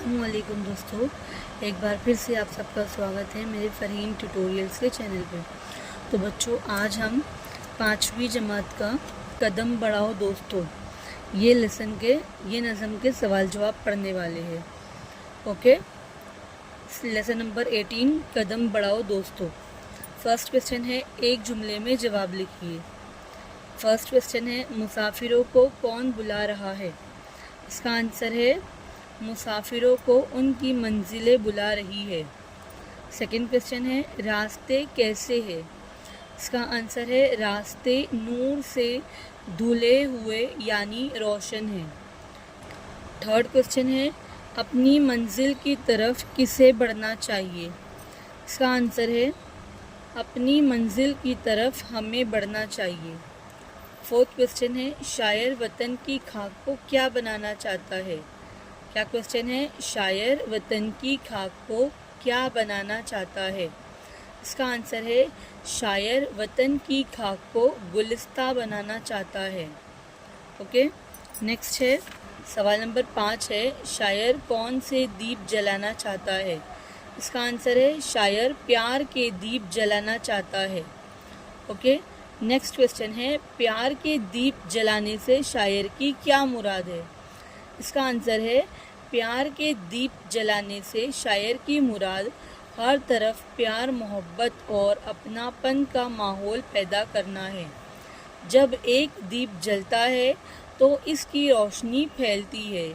अस्सलामुअलैकुम दोस्तों, एक बार फिर से आप सबका स्वागत है मेरे फ़रहीन ट्यूटोरियल्स के चैनल पे। तो बच्चों, आज हम 5वीं जमात का कदम बढ़ाओ दोस्तों ये नज़म के सवाल जवाब पढ़ने वाले हैं। ओके, लेसन नंबर 18 कदम बढ़ाओ दोस्तों। फर्स्ट क्वेश्चन है, एक जुमले में जवाब लिखिए। फर्स्ट क्वेश्चन है, मुसाफिरों को कौन बुला रहा है? इसका आंसर है मुसाफिरों को उनकी मंजिलें बुला रही है। सेकंड क्वेश्चन है, रास्ते कैसे है? इसका आंसर है रास्ते नूर से धुले हुए यानी रोशन है। थर्ड क्वेश्चन है, अपनी मंजिल की तरफ किसे बढ़ना चाहिए? इसका आंसर है अपनी मंजिल की तरफ हमें बढ़ना चाहिए। फोर्थ क्वेश्चन है, शायर वतन की खाक को क्या बनाना चाहता है? क्या क्वेश्चन है? शायर वतन की खाक को क्या बनाना चाहता है? इसका आंसर है शायर वतन की खाक को गुलिस्ता बनाना चाहता है। ओके, नेक्स्ट है सवाल नंबर 5 है, शायर कौन से दीप जलाना चाहता है? इसका आंसर है शायर प्यार के दीप जलाना चाहता है। ओके, नेक्स्ट क्वेश्चन है, प्यार के दीप जलाने से शायर की क्या मुराद है? इसका आंसर है प्यार के दीप जलाने से शायर की मुराद हर तरफ प्यार, मोहब्बत और अपनापन का माहौल पैदा करना है। जब एक दीप जलता है तो इसकी रोशनी फैलती है।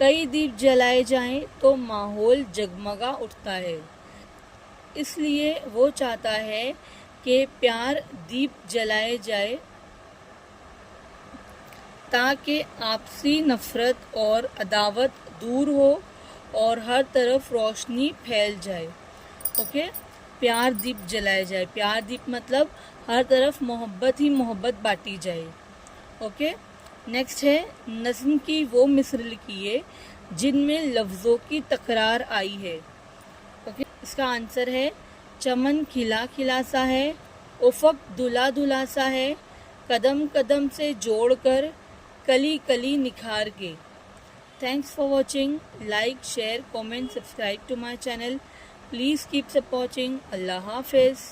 कई दीप जलाए जाएं तो माहौल जगमगा उठता है। इसलिए वो चाहता है कि प्यार दीप जलाए जाए ताकि आपसी नफ़रत और अदावत दूर हो और हर तरफ रोशनी फैल जाए। ओके, प्यार दीप जलाए जाए, प्यार दीप मतलब हर तरफ मोहब्बत ही मोहब्बत बांटी जाए। ओके, नेक्स्ट है, नज़्म की वो मिसर लिखिए जिनमें लफ्ज़ों की तकरार आई है। ओके, इसका आंसर है चमन खिला खिला सा है, उफ़क़ धुला धुला सा है, कदम कदम से जोड़कर कली कली निखार के। Thanks for watching. Like, share, comment, subscribe to my channel. Please keep supporting. Allah Hafiz.